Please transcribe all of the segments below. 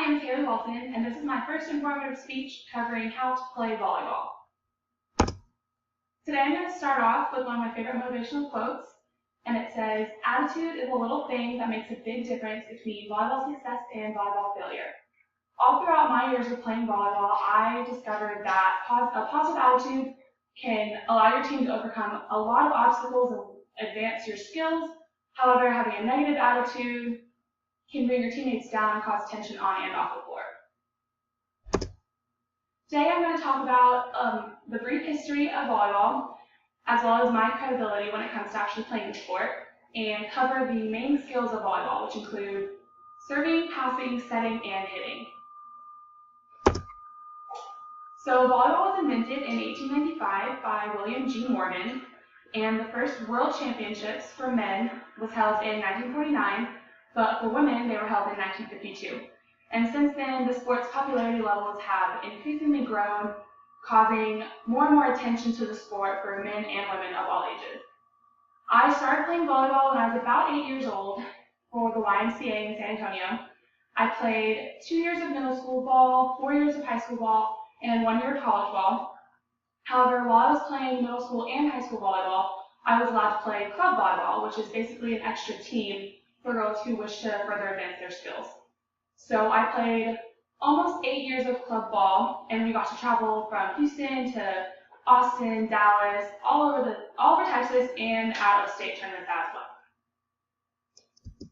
My name is Hayley Walton, and this is my first informative speech covering how to play volleyball. Today I'm going to start off with one of my favorite motivational quotes, and it says, "Attitude is a little thing that makes a big difference between volleyball success and volleyball failure." All throughout my years of playing volleyball, I discovered that a positive attitude can allow your team to overcome a lot of obstacles and advance your skills. However, having a negative attitude can bring your teammates down and cause tension on and off the floor. Today I'm going to talk about the brief history of volleyball, as well as my credibility when it comes to actually playing the sport, and cover the main skills of volleyball, which include serving, passing, setting, and hitting. So volleyball was invented in 1895 by William G. Morgan, and the first World Championships for men was held in 1949, but for women, they were held in 1952. And since then, the sport's popularity levels have increasingly grown, causing more and more attention to the sport for men and women of all ages. I started playing volleyball when I was about 8 years old for the YMCA in San Antonio. I played 2 years of middle school ball, 4 years of high school ball, and 1 year of college ball. However, while I was playing middle school and high school volleyball, I was allowed to play club volleyball, which is basically an extra team for girls who wish to further advance their skills. So I played almost 8 years of club ball, and we got to travel from Houston to Austin, Dallas, all over Texas, and out of state tournaments as well.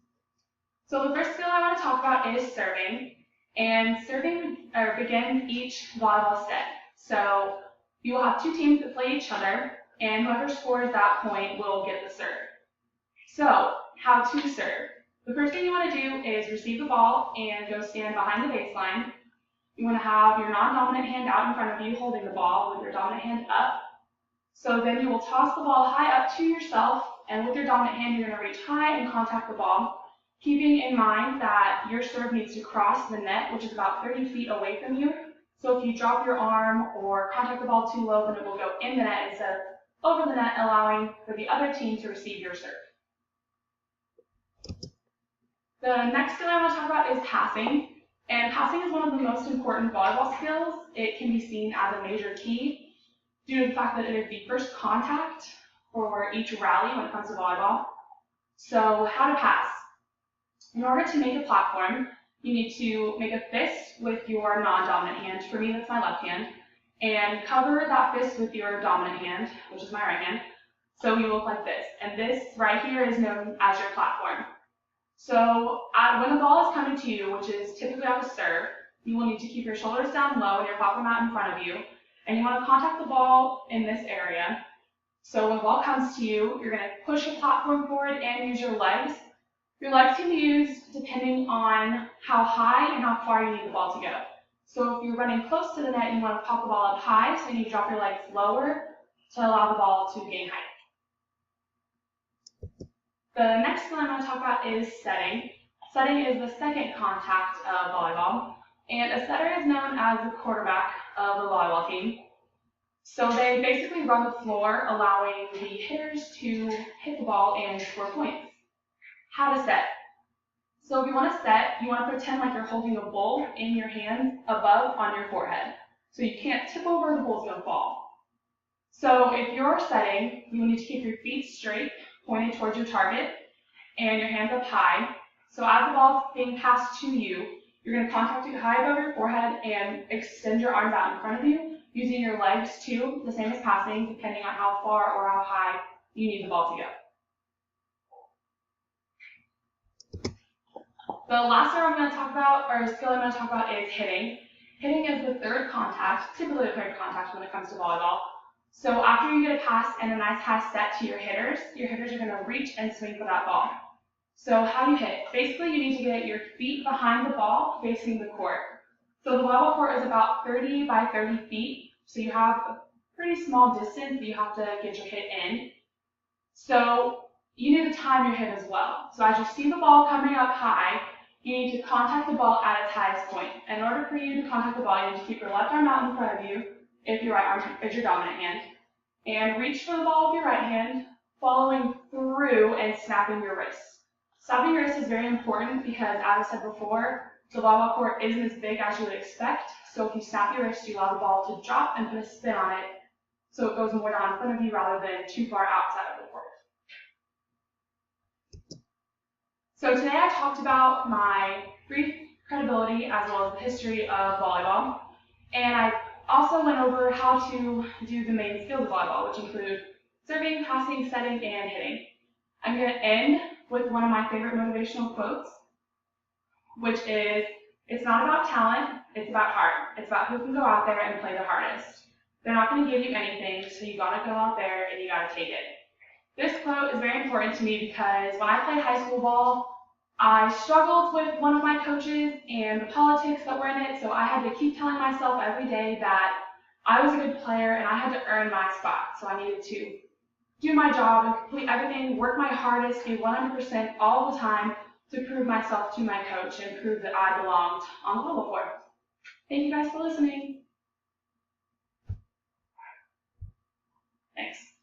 So the first skill I want to talk about is serving, and serving begins each volleyball set. So you will have two teams that play each other, and whoever scores that point will get the serve. So how to serve. The first thing you want to do is receive the ball and go stand behind the baseline. You want to have your non-dominant hand out in front of you holding the ball with your dominant hand up. So then you will toss the ball high up to yourself, and with your dominant hand you're going to reach high and contact the ball, keeping in mind that your serve needs to cross the net, which is about 30 feet away from you. So if you drop your arm or contact the ball too low, then it will go in the net instead of over the net, allowing for the other team to receive your serve. The next skill I want to talk about is passing. And passing is one of the most important volleyball skills. It can be seen as a major key due to the fact that it is the first contact for each rally when it comes to volleyball. So how to pass. In order to make a platform, you need to make a fist with your non-dominant hand. For me, that's my left hand. And cover that fist with your dominant hand, which is my right hand. So you look like this. And this right here is known as your platform. So when the ball is coming to you, which is typically off a serve, you will need to keep your shoulders down low and your platform out in front of you. And you want to contact the ball in this area. So when the ball comes to you, you're going to push the platform forward and use your legs. Your legs can be used depending on how high and how far you need the ball to go. So if you're running close to the net, you want to pop the ball up high, so you need to drop your legs lower to allow the ball to gain height. The next skill I'm going to talk about is setting. Setting is the second contact of volleyball, and a setter is known as the quarterback of the volleyball team. So they basically run the floor, allowing the hitters to hit the ball and score points. How to set. So if you want to set, you want to pretend like you're holding a bowl in your hands above on your forehead. So you can't tip over, the bowl's going to fall. So if you're setting, you need to keep your feet straight, pointed towards your target, and your hands up high. So as the ball is being passed to you, you're going to contact it high above your forehead and extend your arms out in front of you, using your legs too, the same as passing, depending on how far or how high you need the ball to go. The last skill I'm going to talk about, is hitting. Hitting is the third contact, typically the third contact when it comes to volleyball. So after you get a pass and a nice high set to your hitters are going to reach and swing for that ball. So how do you hit? Basically, you need to get your feet behind the ball facing the court. So the volleyball court is about 30 by 30 feet, so you have a pretty small distance that you have to get your hit in. So you need to time your hit as well. So as you see the ball coming up high, you need to contact the ball at its highest point. In order for you to contact the ball, you need to keep your left arm out in front of you, if your right arm is your dominant hand, and reach for the ball with your right hand, following through and snapping your wrist. Snapping your wrist is very important because, as I said before, The volleyball court isn't as big as you would expect, so if you snap your wrist, you allow the ball to drop and put a spin on it, so it goes more down in front of you rather than too far outside of the court. So today I talked about my brief credibility as well as the history of volleyball, and I also went over how to do the main skills of volleyball, which include serving, passing, setting, and hitting. I'm going to end with one of my favorite motivational quotes, which is, "It's not about talent, it's about heart. It's about who can go out there and play the hardest. They're not going to give you anything, so you got to go out there and you got to take it." This quote is very important to me because when I played high school ball, I struggled with one of my coaches and the politics that were in it, so I had to keep telling myself every day that I was a good player and I had to earn my spot. So I needed to do my job and complete everything, work my hardest, be 100% all the time to prove myself to my coach and prove that I belonged on the volleyball court. Thank you guys for listening. Thanks.